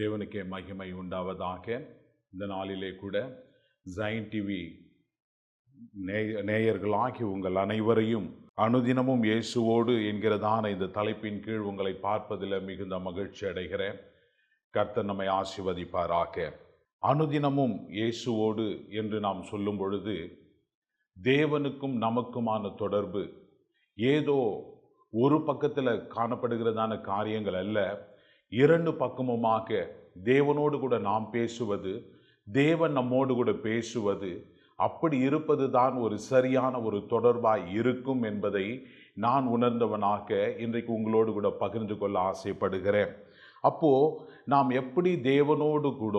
தேவனுக்கே மகிமை உண்டாவதாக. இந்த நாளிலே கூட ஜைன் டிவி நேயர்களாகி உங்கள் அனைவரையும் அனுதினமும் இயேசுவோடு என்கிறதான இந்த தலைப்பின் கீழ் உங்களை பார்ப்பதில் மிகுந்த மகிழ்ச்சி அடைகிறேன். கர்த்தர் நம்மை ஆசீர்வதிப்பாராக. அனுதினமும் இயேசுவோடு என்று நாம் சொல்லும் பொழுது தேவனுக்கும் நமக்குமான தொடர்பு ஏதோ ஒரு பக்கத்தில் காணப்படுகிறதான காரியங்கள் அல்ல, இரண்டு பக்கமுமாக தேவனோடு கூட நாம் பேசுவது, தேவன் நம்மோடு கூட பேசுவது, அப்படி இருப்பது தான் ஒரு சரியான ஒரு தொடர்பாய் இருக்கும் என்பதை நான் உணர்ந்தவனாக இன்றைக்கு உங்களோடு கூட பகிர்ந்து கொள்ள ஆசைப்படுகிறேன். அப்போது நாம் எப்படி தேவனோடு கூட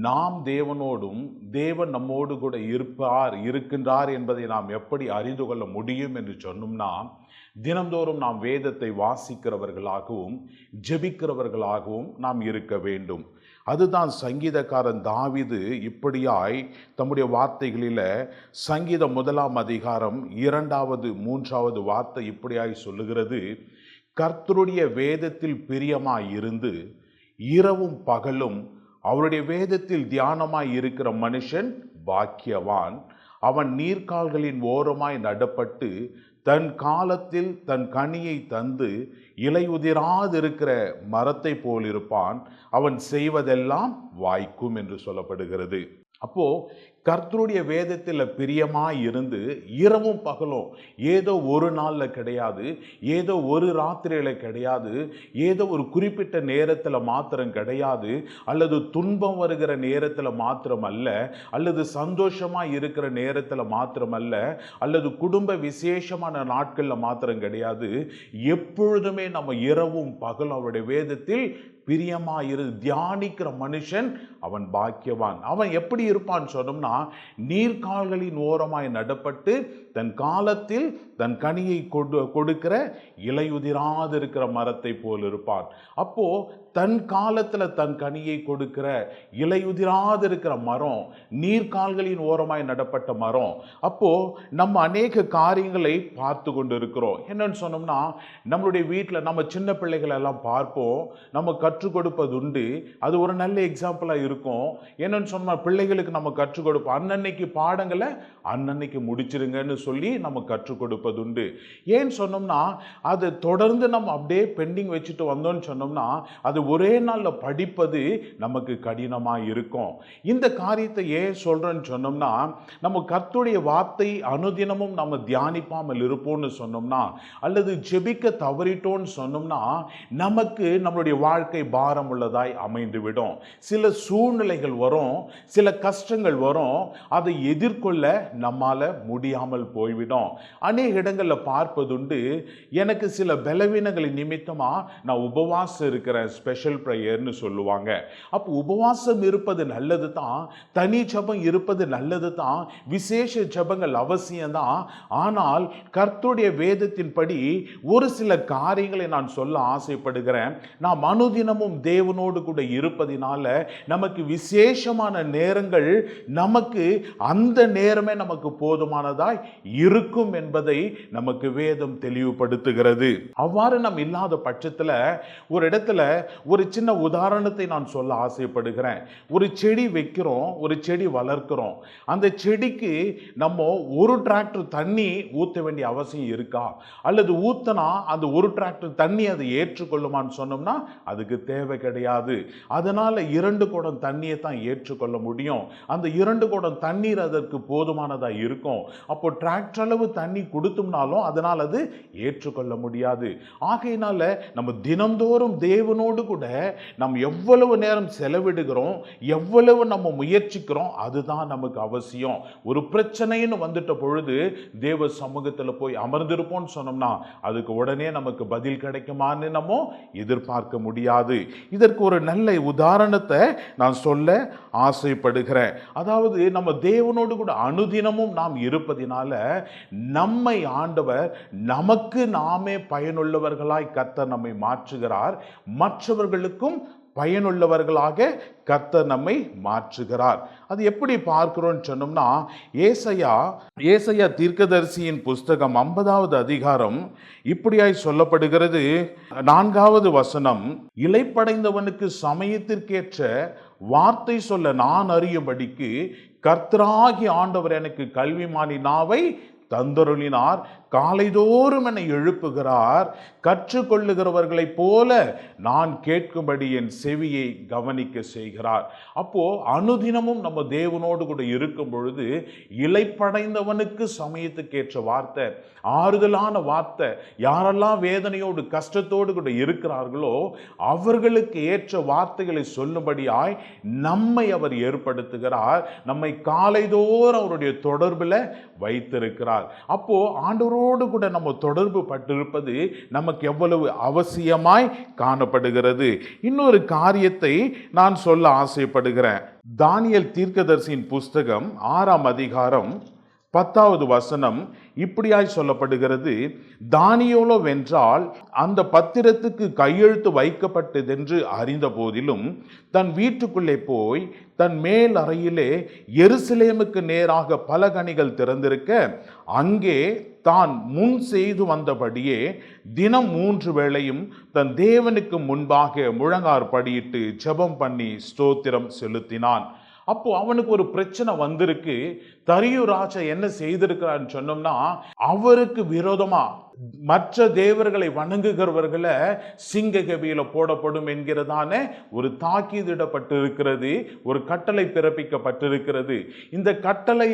நாம் தேவனோடும் தேவன் நம்மோடு கூட இருக்கின்றார் என்பதை நாம் எப்படி அறிந்து கொள்ள முடியும் என்று சொன்னோம்னா, தினந்தோறும் நாம் வேதத்தை வாசிக்கிறவர்களாகவும் ஜெபிக்கிறவர்களாகவும் நாம் இருக்க வேண்டும். அதுதான் சங்கீதக்காரன் தாவீது இப்படியாய் தம்முடைய வார்த்தைகளில் சங்கீதம் 1 அதிகாரம் 2, 3 வார்த்தை இப்படியாய் சொல்லுகிறது: கர்த்தருடைய வேதத்தில் பிரியமாய் இருந்து இரவும் பகலும் அவருடைய வேதத்தில் தியானமாய் இருக்கிற மனுஷன் பாக்கியவான். அவன் நீர்க்கால்களின் ஓரமாய் நடப்பட்டு தன் காலத்தில் தன் கனியை தந்து இலையுதிராதிருக்கிற மரத்தை போல் இருப்பான். அவன் செய்வதெல்லாம் வாய்க்கும் என்று சொல்லப்படுகிறது. அப்போ கர்த்தருடைய வேதத்தில் பிரியமாய் இருந்து இரவும் பகலும், ஏதோ ஒரு நாளில் கிடையாது, ஏதோ ஒரு ராத்திரியில் கிடையாது, ஏதோ ஒரு குறிப்பிட்ட நேரத்தில் மாத்திரம் கிடையாது, அல்லது துன்பம் வருகிற நேரத்தில் மாத்திரம் அல்ல, அல்லது சந்தோஷமாக இருக்கிற நேரத்தில் மாத்திரம் அல்ல, அல்லது குடும்ப விசேஷமான நாட்களில் மாத்திரம் கிடையாது. எப்பொழுதுமே நம்ம இரவும் பகலும் அவருடைய வேதத்தில் பிரியமாயிரு தியானிக்கிற மனுஷன் அவன் பாக்கியவான். அவன் எப்படி இருப்பான்னு சொன்னோம்னா, நீர்க்கால்களின் ஓரமாய் நடப்பட்டு தன் காலத்தில் தன் கனியை கொடுக்கிற இலையுதிராது இருக்கிற மரத்தை போல் இருப்பான். அப்போ தன் காலத்தில் தன் கனியை கொடுக்கிற இலையுதிராது இருக்கிற மரம், நீர்க்கால்களின் ஓரமாய் நடப்பட்ட மரம். அப்போ நம்ம அநேக காரியங்களை பார்த்து கொண்டு இருக்கிறோம். என்னன்னு சொன்னோம்னா, நம்மளுடைய வீட்டில் நம்ம சின்ன பிள்ளைகள் எல்லாம் பார்ப்போம், நம்ம கற்றுக் கொடுப்பது உண்டு. அது ஒரு நல்ல எக்ஸாம்பிளாக இருக்கும். என்னன்னு சொன்னா, பிள்ளைகளுக்கு நம்ம கற்றுக் கொடுப்போம். அன்னன்னைக்கு பாடங்களை அன்னன்னைக்கு முடிச்சிருங்கன்னு சொல்லி நம்ம கற்றுக் கொடுப்பது உண்டு. ஏன்னு சொன்னோம்னா, அது தொடர்ந்து நம்ம அப்படியே பெண்டிங் வச்சுட்டு வந்தோம்னு சொன்னோம்னா, அது ஒரே நாளில் படிப்பது நமக்கு கடினமாக இருக்கும். இந்த காரியத்தை ஏன் சொல்றேன்னு சொன்னோம்னா, நம்ம கர்த்தருடைய வார்த்தை அனுதினமும் நம்ம தியானிப்பாமல் இருப்போம்னு சொன்னோம்னா, அல்லது ஜெபிக்க தவறிட்டோம்னு சொன்னோம்னா, நமக்கு நம்மளுடைய வாழ்க்கை பாரம் உள்ளதாய் அமைந்துவிடும். சில சூழ்நிலைகள் வரும், சில கஷ்டங்கள் வரும், அதை எதிர்கொள்ள நம்மால முடியாமல் போய்விடும். அநேக இடங்களில் பார்ப்பதுண்டு, எனக்கு சில பலவீனங்களின் நிமித்தமா நான் உபவாசம் இருக்கிறேன், ஸ்பெஷல் ப்ரேயர்னு சொல்லுவாங்க. அப்போ உபவாசம் இருப்பது நல்லது தான், தனி ஜெபம் இருப்பது நல்லது தான், விசேஷ ஜெபங்கள் அவசியம்தான். ஆனால் கர்த்தருடைய வேதத்தின்படி ஒரு சில காரியங்களை நான் சொல்ல ஆசைப்படுகிறேன். நாம் அனுதினமும் தேவனோடு கூட இருப்பதினால நமக்கு விசேஷமான நேரங்கள், நமக்கு அந்த நேரமே நமக்கு போதுமானதாய் இருக்கும் என்பதை நமக்கு வேதம் தெளிவுபடுத்துகிறது. அவ்வாறு நாம் இல்லாத பட்சத்தில் ஒரு இடத்துல ஒரு சின்ன உதாரணத்தை நான் சொல்ல ஆசைப்படுகிறேன். ஒரு செடி வைக்கிறோம், ஒரு செடி வளர்க்கிறோம். அந்த செடிக்கு நம்ம ஒரு டிராக்டர் தண்ணி ஊற்ற வேண்டிய அவசியம் இருக்கா? அல்லது ஊத்தனா அந்த ஒரு டிராக்டர் தண்ணி அதை ஏற்றுக்கொள்ளுமான்னு சொன்னோம்னா அதுக்கு தேவை கிடையாது. அதனால 2 குடம் தண்ணியை தான் ஏற்றுக்கொள்ள முடியும். அந்த 2 குடம் தண்ணீர் அதற்கு போதுமானதா இருக்கும். அப்போ டிராக்டர் அளவு தண்ணி கொடுத்தோம்னாலும் அதனால் அது ஏற்றுக்கொள்ள முடியாது. ஆகையினால நம்ம தினந்தோறும் தேவனோடு கூட நம்ம எவ்வளவு நேரம் செலவிடுகிறோம், எவ்வளவு நம்ம முயற்சிக்கிறோம், அதுதான் நமக்கு அவசியம். ஒரு பிரச்சனைன்னு வந்துட்ட பொழுது தேவ சமூகத்தில் போய் அமர்ந்திருப்போம்னு சொன்னோம்னா அதுக்கு உடனே நமக்கு பதில் கிடைக்குமான்னு நம்ம எதிர்பார்க்க முடியாது. இதற்கு ஒரு நல்ல உதாரணத்தை நான் சொல்ல ஆசைப்படுகிறேன். அதாவது நம்ம தேவனோடு கூட அனுதினமும் நாம் இருப்பதினால நம்மை ஆண்டவர் நமக்கு நாமே பயனுள்ளவர்களாய் கர்த்தர் நம்மை மாற்றுகிறார். மற்றவர்களுக்கும் பயனுள்ளவர்களாக கர்த்தர் நம்மை மாற்றுகிறார். அது எப்படி பார்க்கிறோம்னு சொன்னோம்னா, ஏசாயா தீர்க்கதரிசியின் புஸ்தகம் 50வது அதிகாரம் இப்படியாய் சொல்லப்படுகிறது. 4வது வசனம், இளைப்படைந்தவனுக்கு சமயத்திற்கேற்ற வார்த்தை சொல்ல நான் அறியும்படிக்கு கர்த்தராகி ஆண்டவர் எனக்கு கல்விமானி நாவை தந்தருளினார். காலைதோறும் என்னை எழுப்புகிறார். கற்றுக்கொள்ளுகிறவர்களைப் போல நான் கேட்கும்படி என் செவியை கவனிக்க செய்கிறார். அப்போ அனுதினமும் நம்ம தேவனோடு கூட இருக்கும் பொழுது இளைப்படைந்தவனுக்கு சமயத்துக்கேற்ற வார்த்தை, ஆறுதலான வார்த்தை, யாரெல்லாம் வேதனையோடு கஷ்டத்தோடு கூட இருக்கிறார்களோ அவர்களுக்கு ஏற்ற வார்த்தைகளை சொல்லும்படியாய் நம்மை அவர் ஏற்படுத்துகிறார். நம்மை காலைதோறும் அவருடைய தொடர்பில் வைத்திருக்கிறார். அப்போ ஆண்டவரோடு கூட நம்ம தொடர்பு பட்டிருப்பது நமக்கு எவ்வளவு அவசியமாய் காணப்படுகிறது. இன்னொரு காரியத்தை நான் சொல்ல ஆசைப்படுகிறேன். தானியேல் தீர்க்கதரிசியின் புஸ்தகம் 6ஆம் அதிகாரம் 10வது வசனம் இப்படியாய் சொல்லப்படுகிறது. தானியேலோ வென்றால் அந்த பத்திரத்துக்கு கையெழுத்து வைக்கப்பட்டதென்று அறிந்த போதிலும் தன் வீட்டுக்குள்ளே போய் தன் மேல் அறையிலே எருசலேமுக்கு நேராக பலகணிகள் திறந்திருக்க அங்கே தான் முன் செய்து வந்தபடியே தினம் 3 வேளையும் தன் தேவனுக்கு முன்பாக முழங்கார் படியிட்டு ஜெபம் பண்ணி ஸ்தோத்திரம் செலுத்தினான். அப்போ அவனுக்கு ஒரு பிரச்சனை வந்திருக்கு. தரியு ராஜா என்ன செய்திருக்கிறான்னு சொன்னோம்னா, அவருக்கு விரோதமா மற்ற தேவர்களை வணங்குகிறவர்களை சிங்க கபியில போடப்படும் என்கிறதான ஒரு தாக்கீதிடப்பட்டிருக்கிறது, ஒரு கட்டளை பிறப்பிக்கப்பட்டிருக்கிறது. இந்த கட்டளை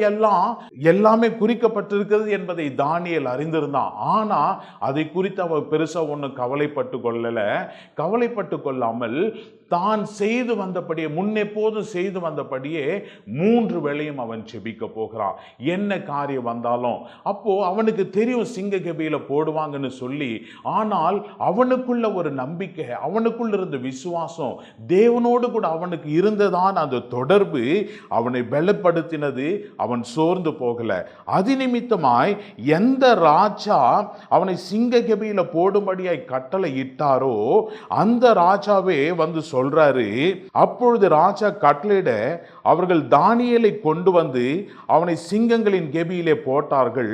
எல்லாமே குறிக்கப்பட்டிருக்கிறது என்பதை தானியேல் அறிந்திருந்தான். ஆனா அதை குறித்து அவன் பெருசா ஒன்றும் கவலைப்பட்டு கொள்ளாமல் தான் செய்து வந்தபடியே, முன்னெப்போதும் செய்து வந்தபடியே 3 வேளையும் அவன் ஜெபிக்க போகிறான். என்ன காரியம் வந்தாலும் அப்போ அவனுக்கு தெரியும் சிங்க கபியில போடுவாங்கன்னு சொல்லி. ஆனால் அவனுக்குள்ள ஒரு நம்பிக்கை, அவனுக்குள்ள இருந்த விசுவாசம், தேவனோடு கூட அவனுக்கு இருந்ததான் அந்த தொடர்பு அவனை பலப்படுத்தினது. அவன் சோர்ந்து போகல. அது நிமித்தமாய் எந்த ராஜா அவனை சிங்க கபியில போடும்படியாய் கட்டளை இட்டாரோ அந்த ராஜாவே வந்து சொல்றாரு. அப்பொழுது ராஜா கட்டளையிட அவர்கள் தானியேலை கொண்டு வந்து அவனை சிங்கங்களின் கெபியிலே போட்டார்கள்.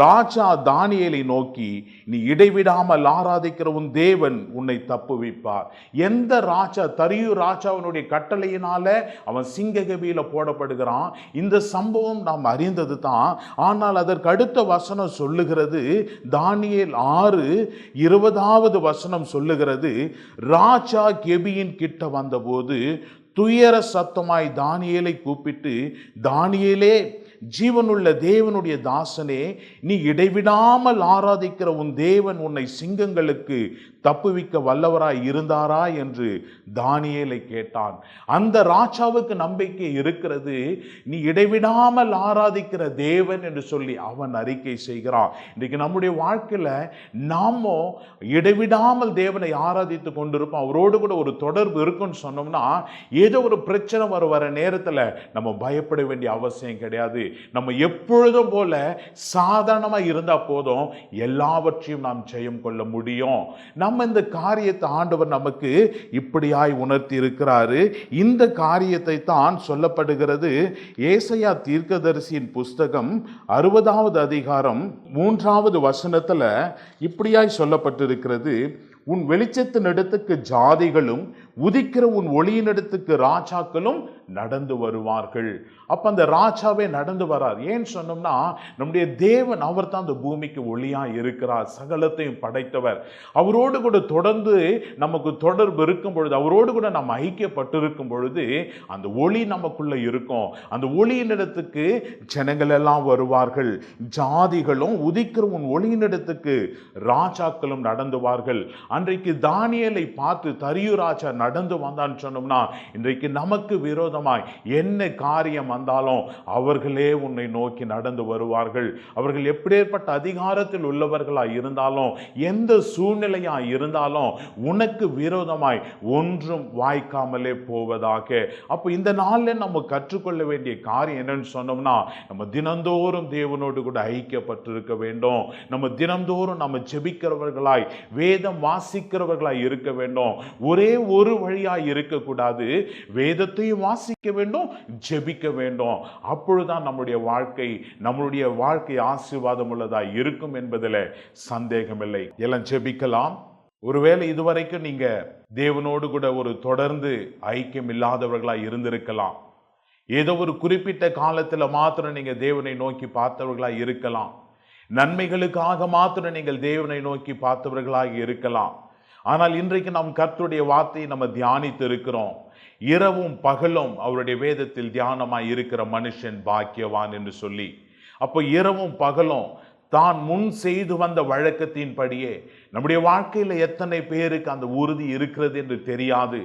ராஜா தானியேலை நோக்கி, நீ இடைவிடாமல் ஆராதிக்கிற உன் தேவன் உன்னை தப்புவிப்பார். எந்த ராஜா, தரியு ராஜாவினுடைய கட்டளையினால அவன் சிங்க கெபியில போடப்படுகிறான். இந்த சம்பவம் நாம் அறிந்தது தான். ஆனால் அதற்கு அடுத்த வசனம் சொல்லுகிறது, தானியேல் 6:20வது வசனம் சொல்லுகிறது, ராஜா கெபியின் கிட்ட வந்தபோது துயர சத்தமாய் தானியேலை கூப்பிட்டு, தானியேலே, ஜீவனுள்ள தேவனுடைய தாசனே, நீ இடைவிடாமல் ஆராதிக்கிற உன் தேவன் உன்னை சிங்கங்களுக்கு தப்புவிக்க வல்லவராய் இருந்தாரா என்று தானியேலை கேட்டான். அந்த ராஜாவுக்கு நம்பிக்கை இருக்கிறது. நீ இடைவிடாமல் ஆராதிக்கிற தேவன் என்று சொல்லி அவன் அறிக்கை செய்கிறான். இன்றைக்கு நம்முடைய வாழ்க்கையில நாமோ இடைவிடாமல் தேவனை ஆராதித்து கொண்டிருப்போம். அவரோடு கூட ஒரு தொடர்பு இருக்குன்னு சொன்னோம்னா, ஏதோ ஒரு பிரச்சனை வர நேரத்தில் நம்ம பயப்பட வேண்டிய அவசியம் கிடையாது. நம்ம எப்பொழுதும் போல சாதாரணமா இருந்தா போதும், எல்லாவற்றையும் நாம் ஜெயம் கொள்ள முடியும். நம்ம இந்த காரியத்தை ஆண்டவர் நமக்கு இப்படியாய் உணர்த்தி இருக்கிறாரு. இந்த காரியத்தை தான் சொல்லப்படுகிறது. ஏசாயா தீர்க்கதரிசியின் புஸ்தகம் 60வது அதிகாரம் 3வது வசனத்துல இப்படியாய் சொல்லப்பட்டிருக்கிறது, உன் வெளிச்சத்தின் இடத்துக்கு ஜாதிகளும் உதிக்கிற உன் ஒளியின் இடத்துக்கு ராஜாக்களும் நடந்து வருவார்கள். அப்ப அந்த ராஜாவே நடந்து வரார். ஏன் சொன்னோம்னா, நம்முடைய தேவன் அவர் தான் அந்த பூமிக்கு ஒளியா இருக்கிறார், சகலத்தையும் படைத்தவர். அவரோடு கூட தொடர்ந்து நமக்கு தொடர்பு இருக்கும் பொழுது, அவரோடு கூட நம்ம ஐக்கியப்பட்டிருக்கும் பொழுது அந்த ஒளி நமக்குள்ள இருக்கும். அந்த ஒளியின் இடத்துக்கு ஜனங்கள் எல்லாம் வருவார்கள், ஜாதிகளும் உதிக்கிற உன் ஒளியின் இடத்துக்கு ராஜாக்களும் நடந்துவார்கள். அன்றைக்கு தானியேலை பார்த்து தரியு ராஜா நடந்து வந்தான்னு சொன்னோம்னா, இன்றைக்கு நமக்கு விரோதமாய் என்ன காரியம் வந்தாலும் அவர்களே உன்னை நோக்கி நடந்து வருவார்கள். அவர்கள் எப்படிப்பட்ட அதிகாரத்தில் உள்ளவர்களாய் இருந்தாலும், எந்த சூழ்நிலையாய் இருந்தாலும் உனக்கு விரோதமாய் ஒன்றும் வாய்க்காமலே போவதாக. அப்போ இந்த நாளில் நம்ம கற்றுக்கொள்ள வேண்டிய காரியம் என்னன்னு சொன்னோம்னா, நம்ம தினந்தோறும் தேவனோடு கூட ஐக்கியப்பட்டிருக்க வேண்டும். நம்ம தினந்தோறும் நம்ம ஜெபிக்கிறவர்களாய், வேதம் வாசிக்கிறவர்களாய் இருக்க வேண்டும். ஒரே ஒரு ஒரு வழியாய் இருக்கக்கூடாது. வேதத்தையும் வாசிக்க வேண்டும், ஜெபிக்க வேண்டும். அப்பொழுதுதான் நம்முடைய வாழ்க்கை ஆசீர்வாதம் உள்ளதாய் இருக்கும் என்பதில் சந்தேகமில்லை. எல்லாம் ஜெபிக்கலாம். ஒருவேளை இதுவரைக்கும் நீங்க தேவனோடு கூட ஒரு தொடர்ந்து ஐக்கியம் இல்லாதவர்களாய் இருந்திருக்கலாம். ஏதோ ஒரு குறிப்பிட்ட காலத்துல மாத்திரம் நீங்க தேவனை நோக்கி பார்த்தவர்களாய் இருக்கலாம். நன்மைகளுக்காக மாத்திரம் நீங்கள் தேவனை நோக்கி பார்த்தவர்களாக இருக்கலாம். ஆனால் இன்றைக்கு நாம் கர்த்தருடைய வார்த்தையை நம்ம தியானித்து இருக்கிறோம். இரவும் பகலும் அவருடைய வேதத்தில் தியானமாய் இருக்கிற மனுஷன் பாக்கியவான் என்று சொல்லி, அப்போ இரவும் பகலும் தான் முன் செய்து வந்த வழக்கத்தின்படியே நம்முடைய வாழ்க்கையில் எத்தனை பேருக்கு அந்த உறுதி இருக்கிறது என்று தெரியாது.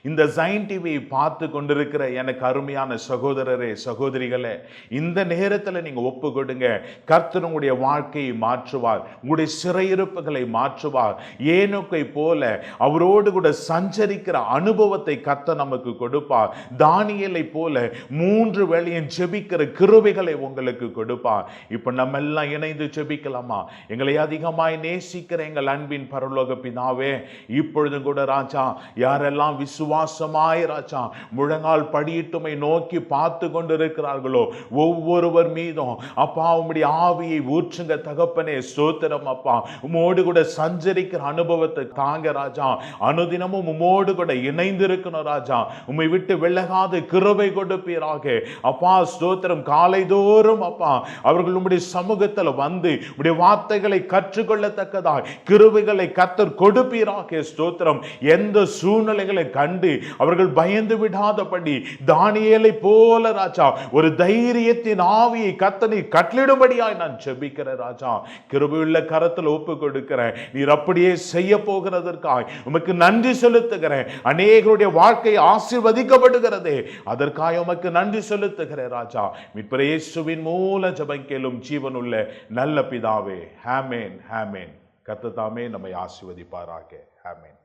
இந்த ஜைன் டிவியை பார்த்து கொண்டிருக்கிற எனக்கு அருமையான சகோதரரே, சகோதரிகளே, இந்த நேரத்தில் நீங்க ஒப்பு கொடுங்க. கர்த்தர் உங்களுடைய வாழ்க்கையை மாற்றுவார், உங்களுடைய சிறையிருப்புகளை மாற்றுவார். ஏனோக்கை போல அவரோடு கூட சஞ்சரிக்கிற அனுபவத்தை கர்த்தர் நமக்கு கொடுப்பார். தானியேலை போல 3 வேளையும் ஜெபிக்கிற கிருபைகளை உங்களுக்கு கொடுப்பார். இப்ப நம்ம எல்லாம் இணைந்து ஜெபிக்கலாமா? எங்களை அதிகமாய் நேசிக்கிற எங்கள் அன்பின் பரலோக பிதாவே, இப்பொழுதும் கூட ராஜா, யாரெல்லாம் விசுவாசமாய் ராஜா முழங்கால் படியிட்டுமை நோக்கி பார்த்து கொண்டிருக்கிறார்களோ ஒவ்வொருவர் மீதும் அப்பா உம்முடைய ஆவியை ஊற்றுங்க தகப்பனே. ஸ்தோத்திரம் அப்பா. உம்மோடு கூட சஞ்சரிக்கிற அனுபவத்தை தாங்க ராஜா. அனுதினமும் உம்மோடு கூட இணைந்திருக்கணும் ராஜா. உம்மை விட்டு விலகாது கிருபை கொடுப்பீராக அப்பா. ஸ்தோத்திரம். காலைதோறும் அப்பா அவர்கள் உம்முடைய சமூகத்தில் வந்து உம்முடைய வார்த்தைகளை கற்றுக்கொள்ளத்தக்கதாய் கிருபைகளை கர்த்தர் கொடுப்பீராக. ஸ்தோத்திரம். எந்த சூழ்நிலைகளை கண்டு அவர்கள் பயந்து விடாதபடி தானியேலை போல ராஜா ஒரு தைரியத்தின் ஆவியை கர்த்தர் கட்டளிடும்படியாய் நான் ஜெபிக்கிறேன் ராஜா. கிருபையுள்ள கரத்தில் ஒப்பு கொடுக்கிறேன். நீர் அப்படியே செய்ய போகிறதற்காய் உமக்கு நன்றி செலுத்துகிறேன். அநேகருடைய வாழ்க்கை ஆசீர்வதிக்கப்படுகிறது, அதற்காக உமக்கு நன்றி செலுத்துகிறேன் ராஜா. மீட்பர் இயேசுவின் மூல ஜெபம் கேளும் ஜீவனுள்ள நல்ல பிதாவே. ஆமென், ஆமென். கர்த்தர் தாமே நம்மை ஆசீர்வதிப்பாராக. ஆமென்.